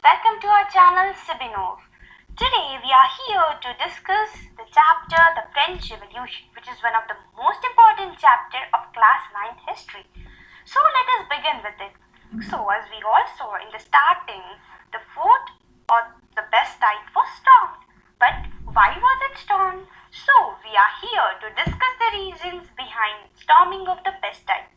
welcome to our channel Sibinov. Today we are here to discuss the chapter The French Revolution, which is one of the most important chapter of class 9th history. So let us begin with it. So as we all saw in the starting, the fort or the Bastille was stormed. But why was it stormed? So we are here to discuss the reasons behind storming of the Bastille.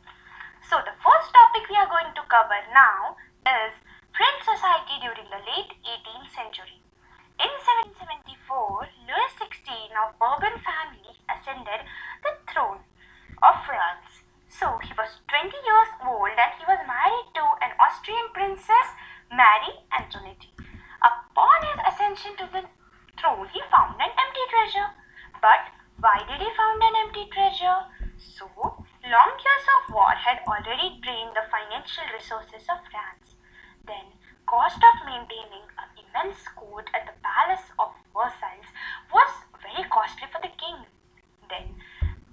So the first topic we are going to cover now is French society during the late 18th century. In 1774, Louis XVI of Bourbon family ascended the throne of France. So he was 20 years old and he was married to an Austrian princess, Marie Antoinette. Upon his ascension to the throne, he found an empty treasure. But why did he found an empty treasure? So, long years of war had already drained the financial resources of France. Then, cost of maintaining an immense court at the Palace of Versailles was very costly for the king. Then,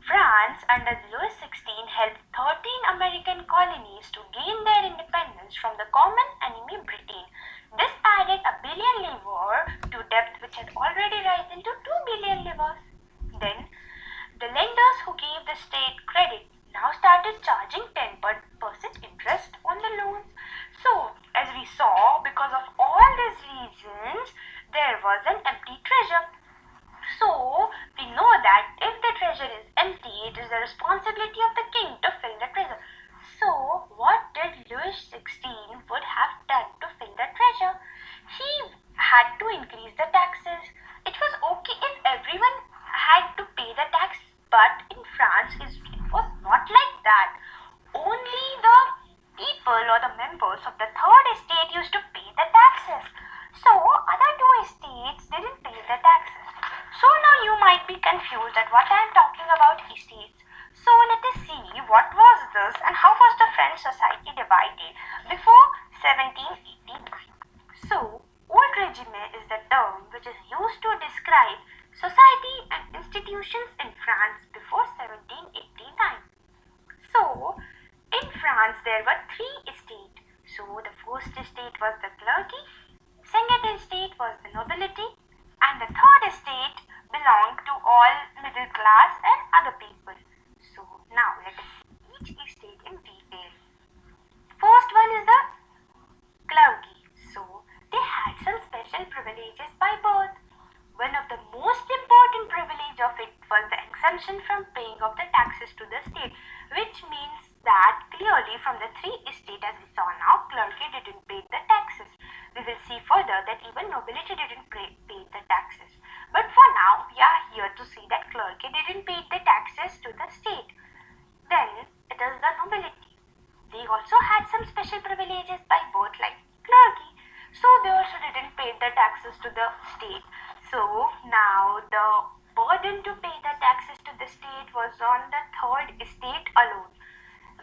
France under Louis XVI helped 13 American colonies to gain their independence from the common enemy Britain. This added a billion livres to debt which had already risen to 2 billion livres. Then, the lenders who gave the state credit now started charging 10% interest on the loans. So, as we saw, because of all these reasons, there was an empty treasure. So, we know that if the treasure is empty, it is the responsibility of the king to fill the treasure. So, what did Louis XVI would have done to fill the treasure? He had to increase the taxes. It was okay if everyone had to pay the tax, but in France, it was not like that. Only the people or the members of the third estate used to pay the taxes. So, other two estates didn't pay the taxes. So, now you might be confused at what I am talking about estates. So, let us see what was this and how was the French society divided before 1789. So, old regime is the term which is used to describe society and institutions in France before 1789. So, in France there were three estates. So, the first estate was the clergy, second estate was the nobility, and the third estate belonged to all middle class and other people. So, now let us see each estate in detail. First one is the clergy. So, they had some special privileges by birth. One of the most important privilege of it was the exemption from paying of the taxes to the state, which means that clearly from the three estates as we saw now, clergy didn't pay the taxes. We will see further that even nobility didn't pay the taxes. But for now, we are here to see that clergy didn't pay the taxes to the state. Then it is the nobility. They also had some special privileges by birth like clergy. So they also didn't pay the taxes to the state. So now the burden to pay the taxes to the state was on the third estate alone.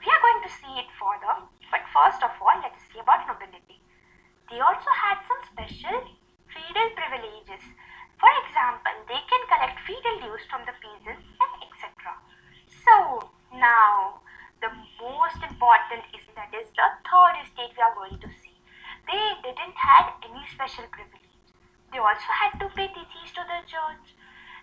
We are going to see it further, but first of all, let us see about nobility. They also had some special feudal privileges. For example, they can collect feudal dues from the peasants and etc. So now the most important is that is the third estate we are going to see. They didn't have any special privilege. They also had to pay tithes to the church.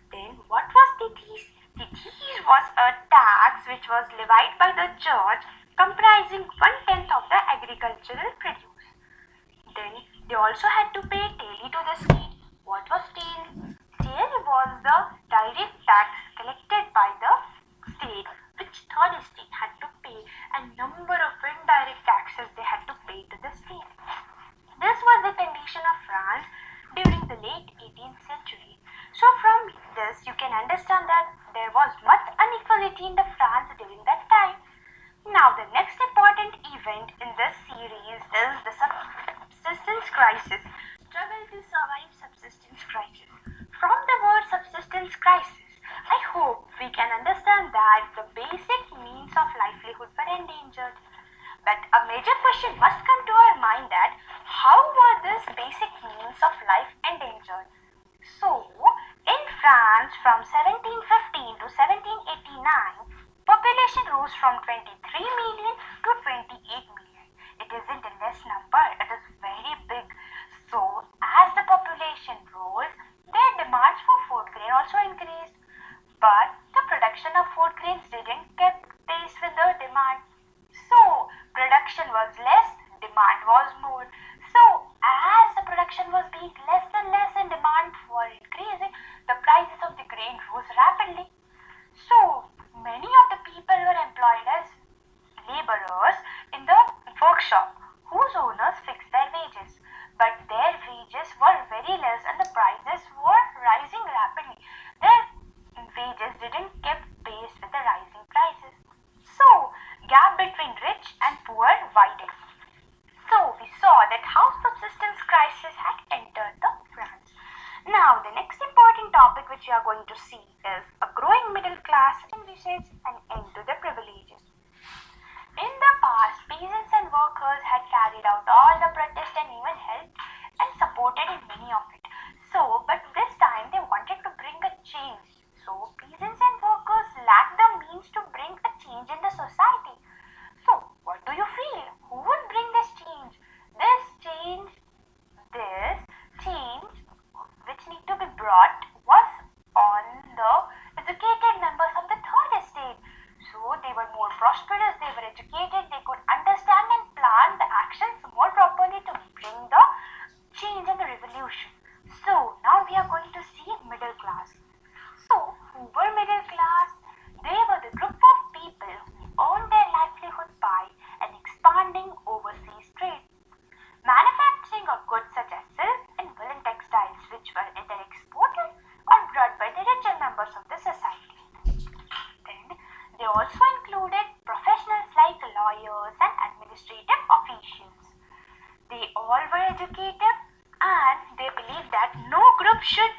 Then what was tithes? Tithes was a tax which was levied by the church comprising 1/10 of the agricultural produce. Then they also had to pay taille to the state. What was taille? Taille was the direct tax collected by the state which third estate had to pay, and number of indirect taxes they had to pay to the state. This was the condition of France during the late 18th century. So from this you can understand that there was much inequality in the France during that time. Now the next important event in this series is the subsistence crisis. Struggle to survive subsistence crisis. From the word subsistence crisis, I hope we can understand that the basic means of livelihood were endangered. But a major question must come to our mind that how were these basic means of life endangered? So, in France from 1715 to 1789, population rose from 23 million to 28 million. It isn't a less number, it is very big. demand was more. So as the production was being less and less and demand was increasing, the prices of the grain rose rapidly. So many of the people were employed as laborers in the workshop, whose owners fixed their wages. But their wages were very less and the prices were rising rapidly. Their wages didn't keep pace with the rising prices. So gap between rich and poor widened. So we saw that how subsistence crisis had entered the France. Now the next important topic which we are going to see is a growing middle class and visage an end to the privileges. In the past, peasants and workers had carried out all the protest and even helped and supported in many of it. So, but this time they wanted to bring a change. So, peasants and workers lacked the means to bring a change in the society. So, what do you feel? Who would bring this change? This change which need to be brought was on the educated members of the third estate. So they were more prosperous, they were educated, they could understand and plan the actions more properly to bring the change and the revolution. So now we are going to see middle class. So who were middle class? They were the group of people who earned their livelihood by an expanding overseas trade. Manufacturing of goods such as silk and woolen textiles which were either exported or brought by the richer members of the society. Then they also included professionals like lawyers and administrative officials. They all were educated and they believed that no group should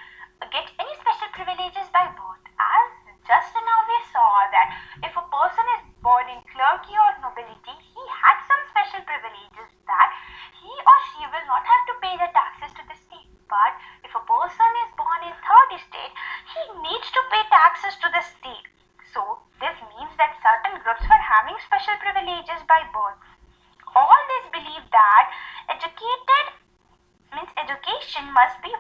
get any special privileges by birth. As just now we saw that if a person is born in clergy or nobility, he had some special privileges that he or she will not have to pay the taxes to the state. But if a person is born in third estate, he needs to pay taxes to the state. So this means that certain groups were having special privileges by birth. All this believe that education must be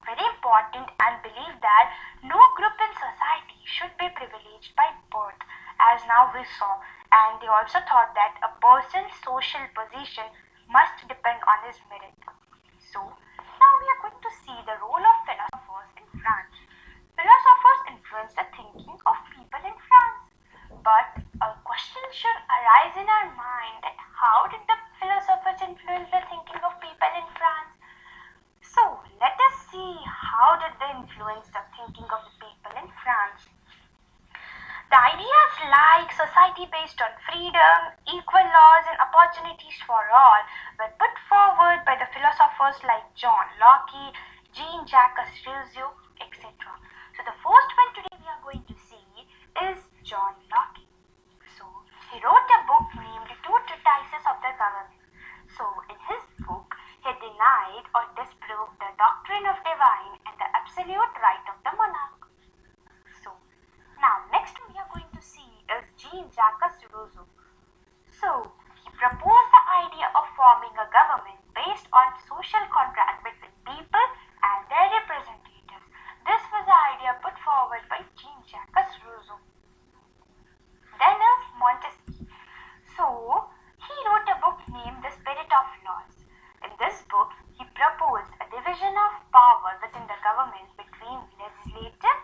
very important and believe that no group in society should be privileged by birth, as now we saw. And they also thought that a person's social position must depend on his merit. So now we are going to see the role of philosophers in France. Philosophers influence the thinking of people in France. But a question should arise in our mind that how did the philosophers influence the thinking of people in France? So let us see how did they influence the thinking of the people in France. The ideas like society based on freedom, equal laws and opportunities for all were put forward by the philosophers like John Locke, Jean-Jacques Rousseau, etc. So the first one today we are going to see is John Locke. So he wrote a book named Two Treatises of the Government. So in his book he denied or disproved the doctrine of divine and the absolute right of the monarch. So now next we are going to see is Jean-Jacques Rousseau. So he proposed the idea of forming a government based on social contract between people and their representatives. This was the idea put forward by Jean-Jacques Rousseau. Then is Montesquieu. So he wrote a book named The Spirit of Laws. In this book, he proposed a division of power within the government between legislative,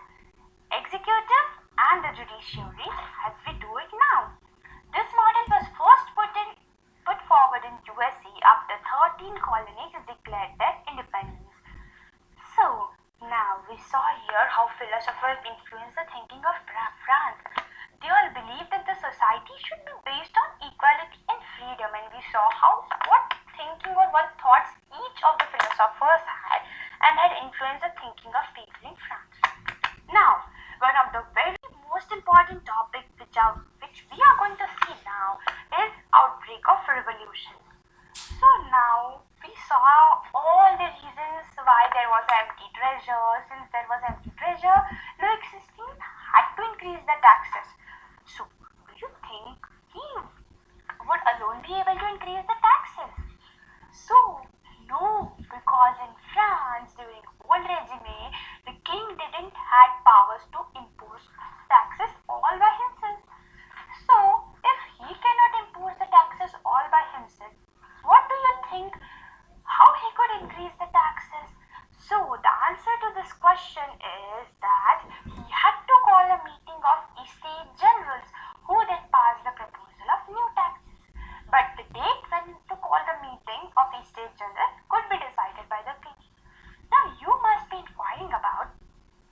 executive and the judiciary as we do it now. This model was first put forward in USA after 13 colonies declared their independence. So now we saw here how philosophers influenced the thinking of France. They all believed that the society should be based on equality and freedom, and we saw what thinking or what thoughts each of the philosophers had and had influenced the thinking of people in France. Now, one of the very most important topics which we are going to see now is outbreak of revolution. So now we saw all the reasons why there was empty treasure. Since there was empty treasure, no existing had to increase the taxes. So do you think he would alone be able to increase the taxes? So no, because in France during old regime, the king didn't have powers to impose taxes all by himself. So if he cannot impose the taxes all by himself, what do question is that he had to call a meeting of Estate Generals who then passed the proposal of new taxes. But the date when to call the meeting of Estate Generals could be decided by the king. Now you must be inquiring about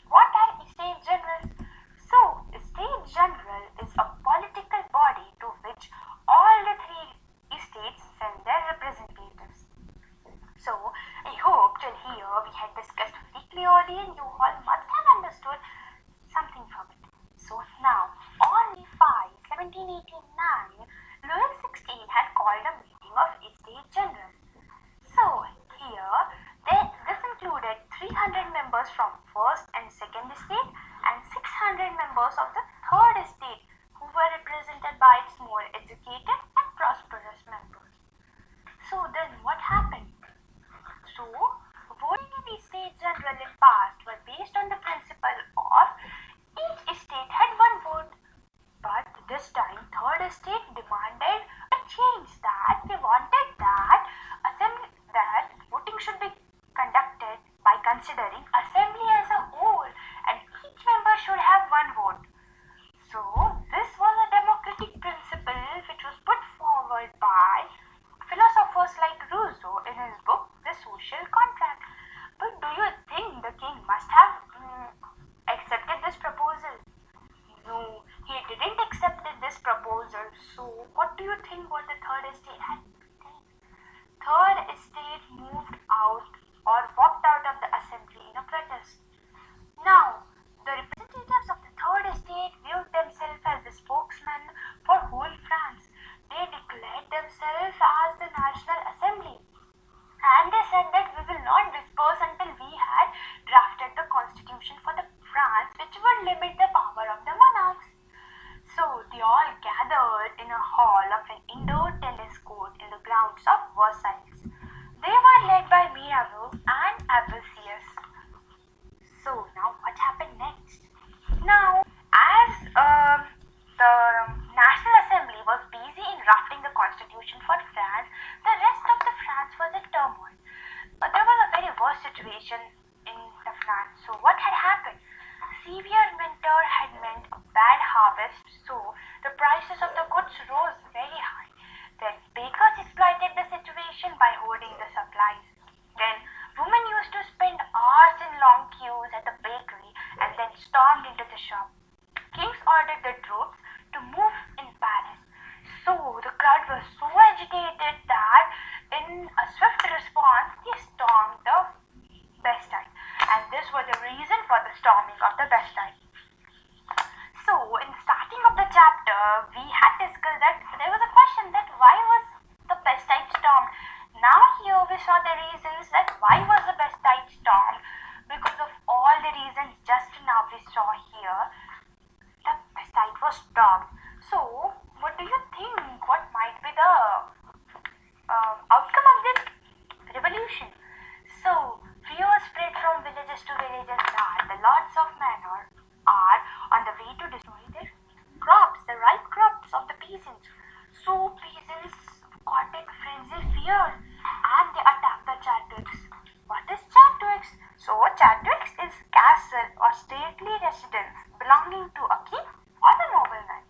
what are Estate Generals? So, Estate General is a political body to which all the three estates send their representatives. So, I hope till here we had discussed very clearly and you all must have understood something from it. So now, on May 5, 1789, Louis XVI had called a meeting of Estate General. So here, this included 300 members from first and second estate and 600 members of the third estate who were represented by its more educated and prosperous members. So then what happened? So, voting in the Estate General in past were based on the principle of each estate had one vote. But this time, third estate demanded a change, that they wanted that voting should be conducted by considering assembly as a whole and each member should have one vote. So, this was a democratic principle which was put forward by philosophers like Rousseau in his book The Social Contract. But do you think the king must have accepted this proposal? No, he didn't accept this proposal. So what do you think what the third estate had to think? Third estate moved out or walked out of the assembly in a protest. Now, the representatives of the third estate viewed themselves as the spokesmen for whole France. They declared themselves as the National Assembly. And they said that we will not disperse until we had drafted the constitution for the France which would limit the power of the monarchs. So they all gathered in a hall of an indoor tennis court in the grounds of Versailles. They were led by Mirabeau and Abbesius. So now what happened next? Now, as the National Assembly was busy in drafting the constitution for France, the rest of the France was in turmoil. There was a very worse situation in the France. So what had happened? Severe winter had meant a bad harvest, so the prices of the goods rose very high. Then bakers exploited the situation by hoarding the supplies. Then women used to spend hours in long queues at the bakery and then stormed into the shop. Kings ordered the troops to move in Paris. So the crowd was so agitated that in a swift response they stormed the Bastille, and this was the reason for the storming of the Bastille. So in the starting of the chapter we had discussed that there was a question that why was the Bastille stormed. Now here we saw the reasons that why was the Bastille stormed. Because of all the reasons just now we saw here, the Bastille was stormed. So what do you think? What might be the outcome of this revolution? So fear spread from villages to villages that the lords of manor are on the way to destroy their crops, the ripe crops of the peasants. So peasants got in frenzied fear and they attacked the Châteaux. What is Châteaux? So Châteaux is castle or stately residence belonging to a king or a nobleman.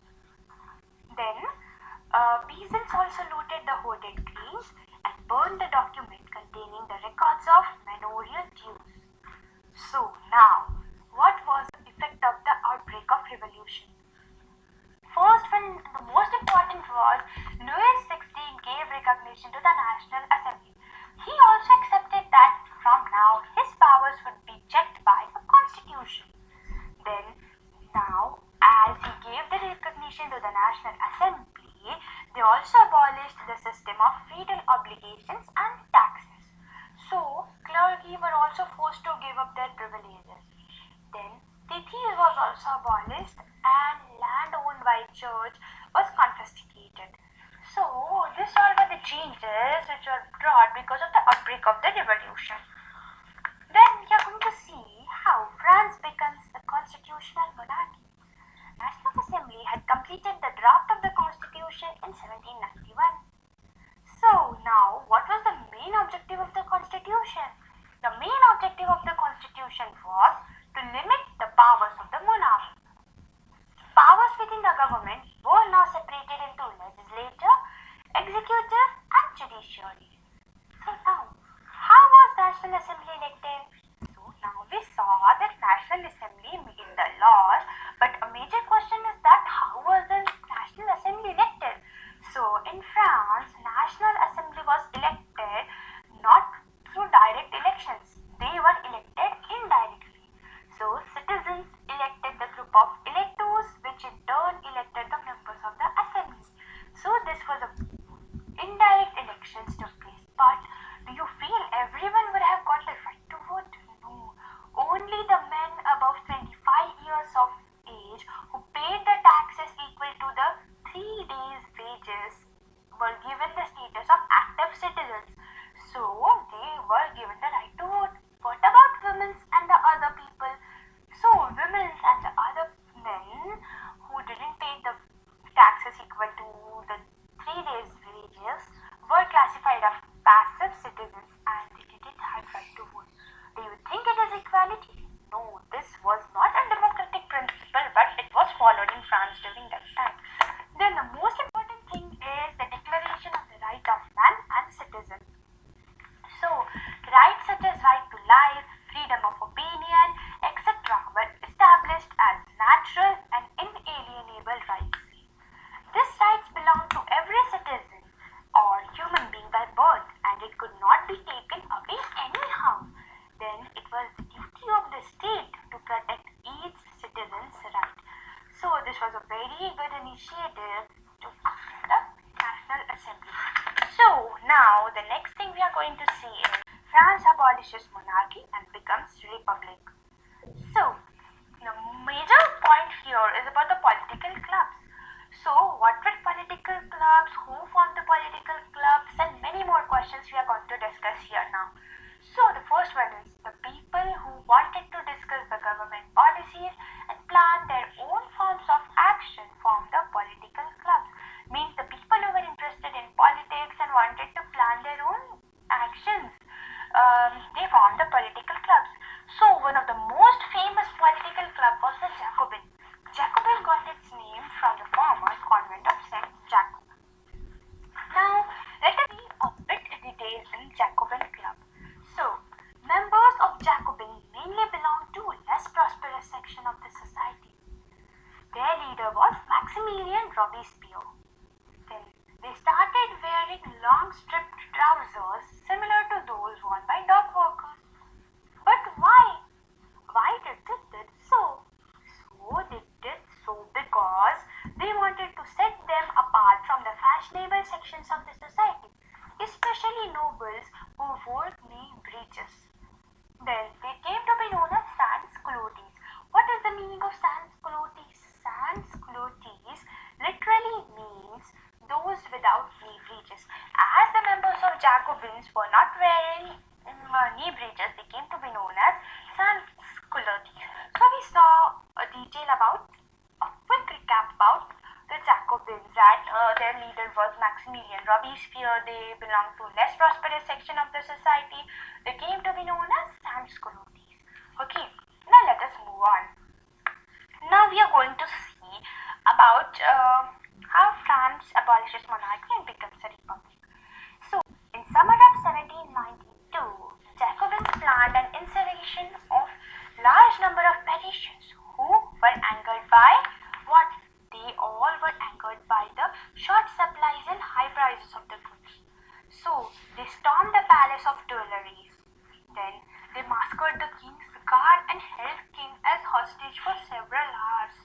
Then peasants also looted the hoarded grains and burned the document containing the records of manorial dues. So now, what was the effect of the outbreak of revolution? First one, the most important was Louis XVI gave recognition to the National Assembly. He also accepted that from now his powers would be checked by a constitution. Then now, as he gave the recognition to the National Assembly, they also abolished the system of feudal obligations and taxes. So, clergy were also forced to give up their privileges. Then, tithes was also abolished and land owned by church was confiscated. So, these all were the changes which were brought because of the outbreak of the revolution. Then, we are going to see how France becomes a constitutional monarchy. National Assembly had completed the draft of the Constitution in 1791. So now, what was the main objective of the Constitution? The main objective of the Constitution was So now, how was National Assembly elected? So now we saw that National Assembly made the laws, but a major question is that how was the National Assembly elected? So in France, National Assembly was elected not through direct elections. They were elected indirectly. So citizens elected the group of electors, which in turn elected the members of the assembly. So this was a indirect elections took place. But do you feel everyone would have got the right to vote? No. Only the men above 25 years of age who paid the taxes equal to the 3 days' wages were given the status of active citizens. So they were given the right to vote. What about women and the other people? So women and the other men who didn't pay the taxes equal to the 3 days' wages were classified as passive citizens and they didn't have right to vote. Do you think it is equality? No, this was not a democratic principle, but it was followed in France during that time. Then the most important thing is the Declaration of the Right of Man and Citizen. So, rights such as right to life, freedom of opinion, etc. were established as natural and inalienable rights. These rights belong to every citizen or human being by birth, and it could not be taken away anyhow. Then it was the duty of the state to protect each citizen's right. So this was a very good initiative to the National Assembly. So now the next thing we are going to see is France abolishes monarchy and becomes republic. So the major point here is about the political clubs. So what were political clubs, who formed the political clubs, and many more questions we are going to discuss here now. So the first one is the people who wanted to discuss the government policies and plan their own forms of action formed the political clubs. Means the people who were interested in politics and wanted to plan their own actions, they formed the political clubs. So one of the most famous political club was the Jacobin. Jacobin got its name from the former convent of Saint Jacob. Now let us see a bit detail in Jacobin club. So members of Jacobin mainly belonged to less prosperous section of the society. Their leader was Maximilien Robespierre. Then they started wearing long striped trousers similar to those worn by dock workers. But why? Why did they did so? So they did so because they wanted to set them apart from the fashionable sections of the society, especially nobles who wore knee breeches. Then they came to be known as sans-culottes. What is the meaning of sans-culottes? Sans-culottes literally means those without knee breeches. As the members of Jacobins were not wearing knee breeches, they came to be known as sans-culottes. So we saw a detail about, a quick recap about the Jacobins, that their leader was Maximilien Robespierre. They belonged to less prosperous section of the society. They came to be known as sans-culottes. Okay, now let us move on. Now we are going to see about how France abolishes monarchy and becomes a republic. So in summer of 1792, Jacobins planned an insurrection of large number of Parisians who were angered by what? They all were angered by the short supplies and high prices of the goods. So they stormed the palace of Tuileries. Then they massacred the king's guard and held king as hostage for several hours.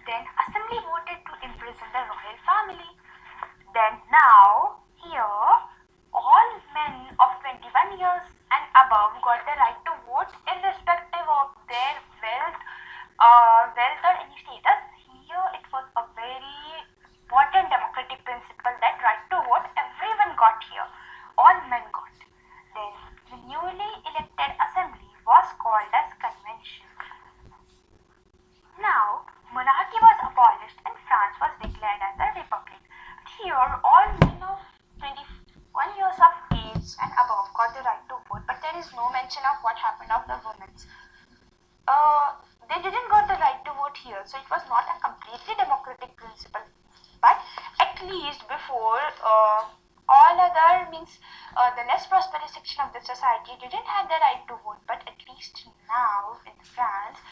Then assembly voted to imprison the royal family. Then now here all men of 21 years and above got the right to vote irrespective of their wealth or any status. Here it was a very important democratic principle that right to vote everyone got here. All men got. Then the newly elected assembly was called as convention. Now monarchy was abolished and France was declared as a republic. Here all men of 21 years of age and above got the right to vote, but there is no mention of what happened of the women. They didn't got the right to vote here, so it was not a completely democratic principle. But at least before all other means the less prosperous section of the society didn't have the right to vote, but at least now in France,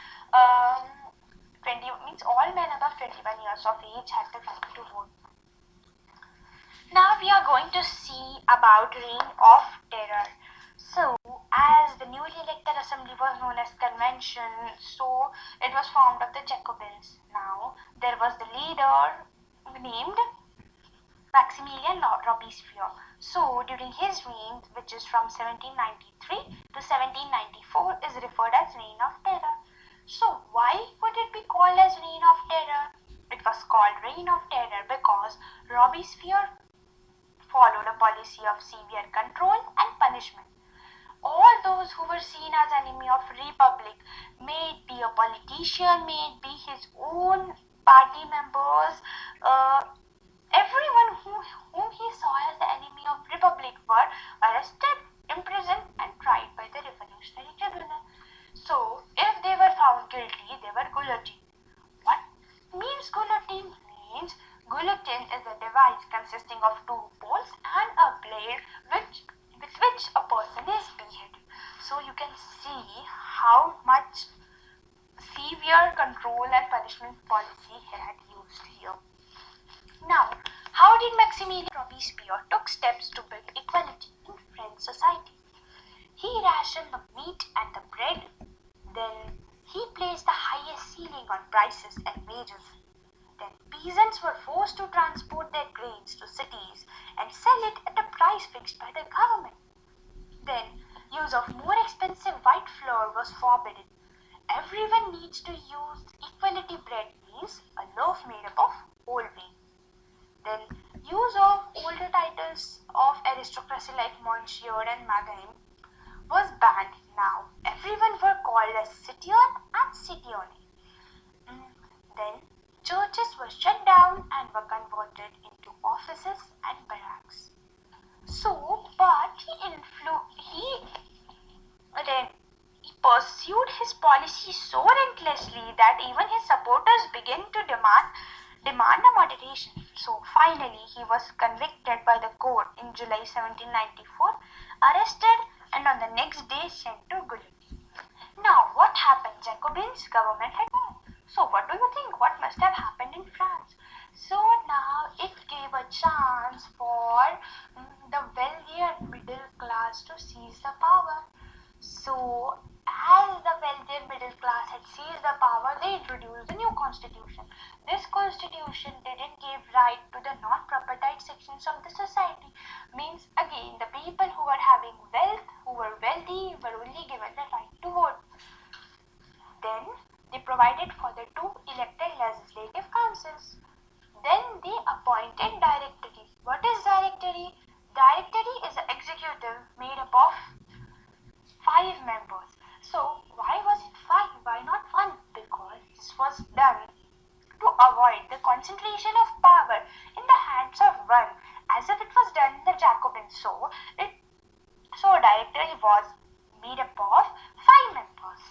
20 means all men above 21 years of age had the right to vote. Now we are going to see about Reign of Terror. So, as the newly elected assembly was known as Convention, so it was formed of the Jacobins. Now, there was the leader named Maximilien Robespierre. So, during his reign, which is from 1793 to 1794, is referred as Reign of Terror. So, why would it be called as Reign of Terror? It was called Reign of Terror because Robespierre followed a policy of severe control and punishment. All those who were seen as enemy of republic, may it be a politician, may it be his own party members, everyone whom he saw as the enemy of republic were arrested, imprisoned and tried by the Revolutionary Tribunal. So, if they were found guilty, they were guillotined. What means guillotine? Means guillotine is a device consisting of two poles and a blade with which a person is beheaded. So you can see how much severe control and punishment policy he had used here. Now, how did Maximilien Robespierre took steps to build equality in French society? He rationed the meat and the bread. Then he placed the highest ceiling on prices and wages. Then peasants were forced to transport their grains to cities and sell it at a price fixed by the government. Then use of more expensive white flour was forbidden. Everyone needs to use equality bread, means a loaf made up of whole wheat. Then use of older titles of aristocracy like Monsieur and Madame was banned. Now everyone were called as citoyen and citoyenne. Then churches were shut down and were converted into offices and barracks. So, but he pursued his policy so relentlessly that even his supporters began to demand a moderation. So finally he was convicted by the court in July 1794, arrested and on the next day sent to guillotine. Now what happened? Jacobins government had won. So what do you think? What must have happened in France? So now it gave a chance for the wealthier middle class to seize the power. So as the wealthier middle class had seized the power, they introduced a new constitution. This constitution didn't give right to the non-propertied sections of the society. Means again, the people who were having wealth, who were wealthy, were only given the right to vote. Then they provided for the two elected legislative councils. Then they appointed directory. What is directory? Directory is an executive made up of 5 members. So why was it 5? Why not 1? Because this was done to avoid the concentration of power in the hands of one, as if it was done in the Jacobins. So directory was made up of 5 members.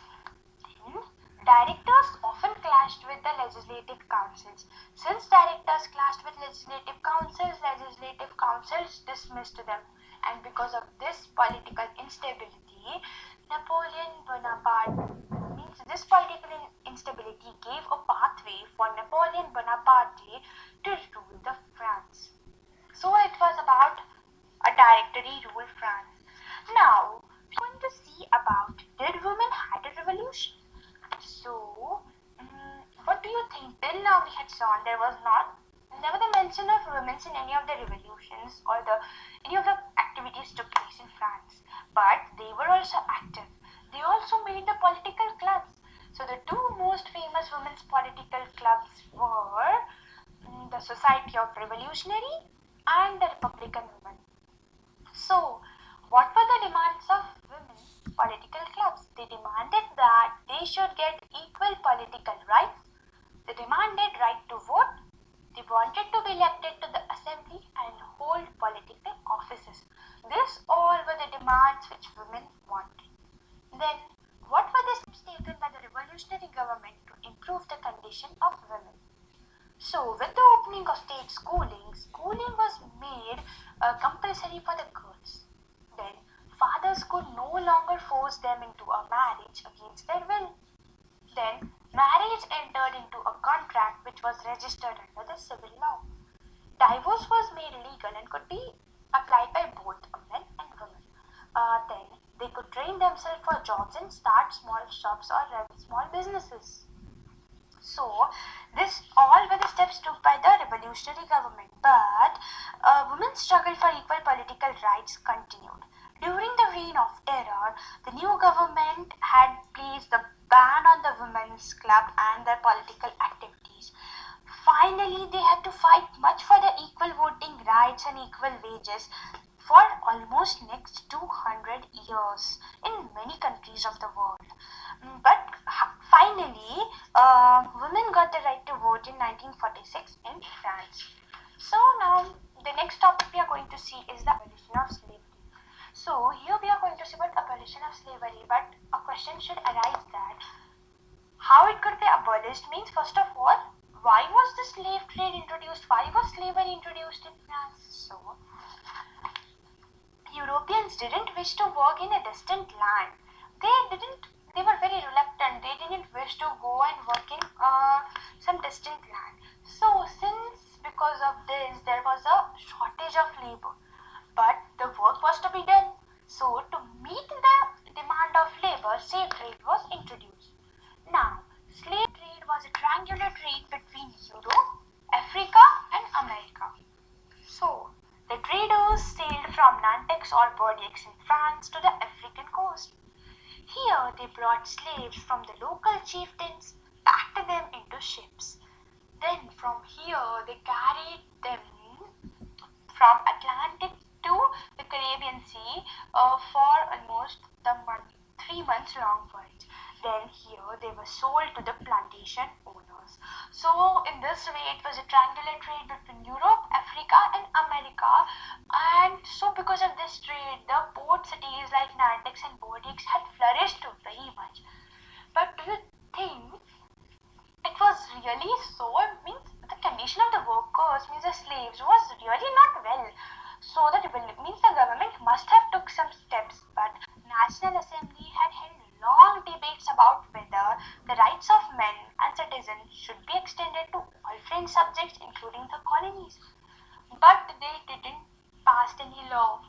Then directors often clashed with the legislative councils. Since directors clashed with legislative councils dismissed them, and because of this political instability, gave a pathway for Napoleon Bonaparte to rule the France. So it was about a directory rule France. Now we're going to see about, did women had a revolution? So what do you think? Till now we had seen there was never the mention of women in any of the revolutions or any of the activities took place in France. But they were also active. They also made the political clubs. So the two most famous women's political clubs were the Society of Revolutionary and the Republican Women. So what were the demands of women's political clubs? They demanded that they should get equal political rights. They demanded right to vote. They wanted to be elected to the assembly and hold political offices. These all were the demands which women wanted. Then, what were the steps taken by the revolutionary government to improve the condition of women? So, with the opening of state schooling was made compulsory force them into a marriage against their will. Then, marriage entered into a contract which was registered under the civil law. Divorce was made legal and could be applied by both men and women. Then, they could train themselves for jobs and start small shops or run small businesses. So, this all were the steps took by the revolutionary government. But women's struggle for equal political rights continued. During the reign of terror, the new government had placed the ban on the women's club and their political activities. Finally, they had to fight much for the equal voting rights and equal wages for almost next 200 years in many countries of the world. But finally, women got the right to vote in 1946 in France. So now the next topic we are going to see is the abolition of slavery. So here we are going to see about abolition of slavery, but a question should arise that how it could be abolished means, first of all, why was the slave trade introduced? Why was slavery introduced in France? So Europeans didn't wish to work in a distant land. They were very reluctant. They didn't wish to go and work in some distant land. So since because of this there was a shortage of labor, but the work was to be done. So to meet the demand of labor, slave trade was introduced. Now, slave trade was a triangular trade between Europe, Africa and America. So, the traders sailed from Nantes or Bordeaux in France to the African coast. Here they brought slaves from the local chieftains, packed them into ships. Then from here they carried them from Atlantic to the Caribbean Sea for almost 3 months long voyage. Then here they were sold to the plantation owners. So in this way it was a triangular trade between Europe, Africa and America, and so because of this trade the port cities like Nantes and Bordeaux had flourished very much. But do you think it was really so? It means the condition of the workers, means the slaves, was really not well. So that means the government must have took some steps, but National Assembly had held long debates about whether the rights of men and citizens should be extended to all French subjects including the colonies. But they didn't pass any law.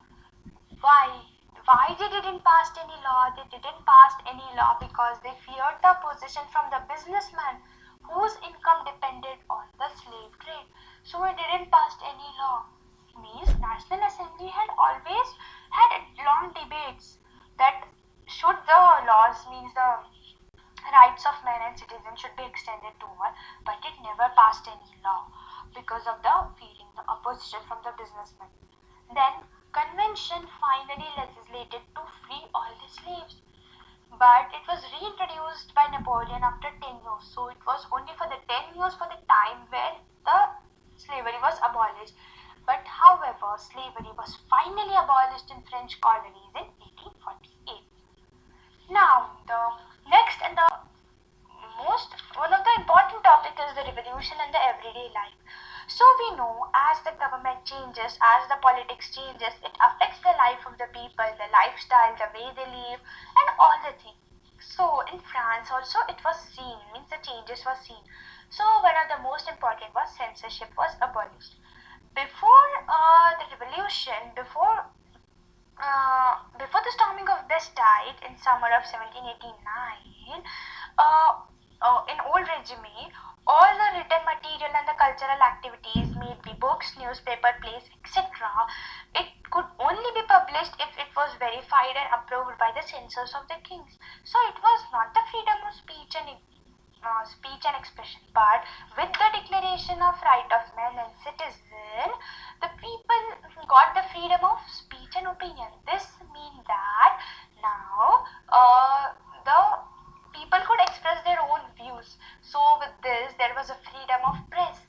Why? Why they didn't pass any law? They didn't pass any law because they feared the opposition from the businessman whose income depended on the slave trade. So they didn't pass any law. Means National Assembly had always had long debates that should the laws, means the rights of men and citizens, should be extended to all, but it never passed any law because of the feeling the opposition from the businessmen. Then convention finally legislated to free all the slaves, but it was reintroduced by Napoleon after 10 years. So it was only for the 10 years for the time where the slavery was abolished. But however, slavery was finally abolished in French colonies in 1848. Now, the next and the one of the important topic is the revolution and the everyday life. So we know as the government changes, as the politics changes, it affects the life of the people, the lifestyle, the way they live, and all the things. So in France also it was seen, means the changes were seen. So one of the most important was censorship was abolished. Before the revolution, before the storming of Bastille in summer of 1789, in old regime, all the written material and the cultural activities, may it be books, newspaper, plays, etc., it could only be published if it was verified and approved by the censors of the kings. So it was not the freedom of speech and expression, but with the Declaration of Right of Man and Citizen, the people got the freedom of speech and opinion. This means that now the people could express their own views. So with this there was a freedom of press.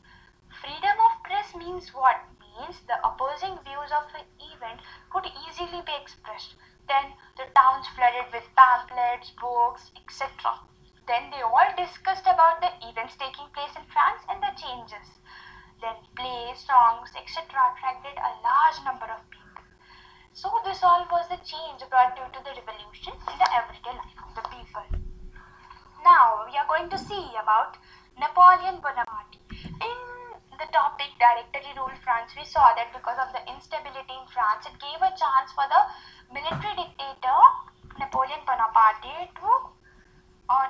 Freedom of press means what? Means the opposing views of an event could easily be expressed. Then the towns flooded with pamphlets, books, etc. Then they all discussed about the events taking place in France and the changes. Then plays, songs, etc. attracted a large number of people. So this all was the change brought due to the revolution in the everyday life of the people. Now we are going to see about Napoleon Bonaparte. In the topic directly ruled France, we saw that because of the instability in France, it gave a chance for the military dictator Napoleon Bonaparte to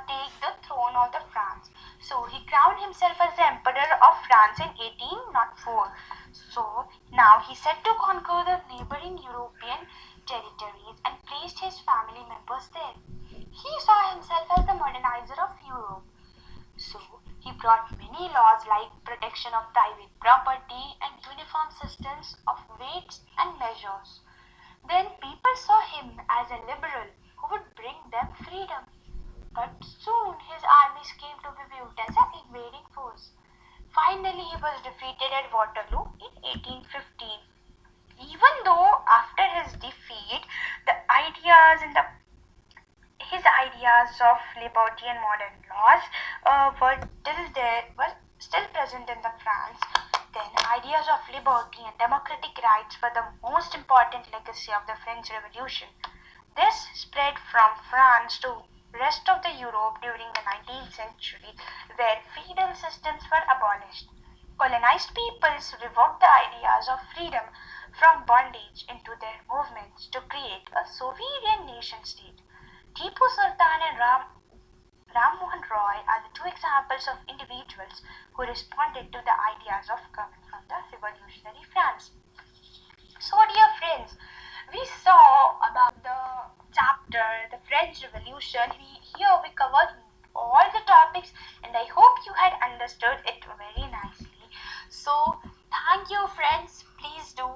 take the throne of the France. So he crowned himself as the Emperor of France in 1804. So now he set to conquer the neighboring European territories and placed his family members there. He saw himself as the modernizer of Europe. So he brought many laws like protection of private property and uniform systems of weights and measures. Then people saw him as a liberal who would bring them freedom. But soon his armies came to be viewed as an invading force. Finally, he was defeated at Waterloo in 1815. Even though after his defeat, the ideas in the his ideas of liberty and modern laws were still present in the France. Then ideas of liberty and democratic rights were the most important legacy of the French Revolution. This spread from France to rest of the Europe during the 19th century, where feudal systems were abolished. Colonized peoples revoked the ideas of freedom from bondage into their movements to create a sovereign nation state. Tipu Sultan and Ram Mohan Roy are the two examples of individuals who responded to the ideas of coming from the revolutionary France. So, dear friends, we saw about the chapter, the French Revolution. Here we covered all the topics, and I hope you had understood it very nicely. So, thank you, friends. Please do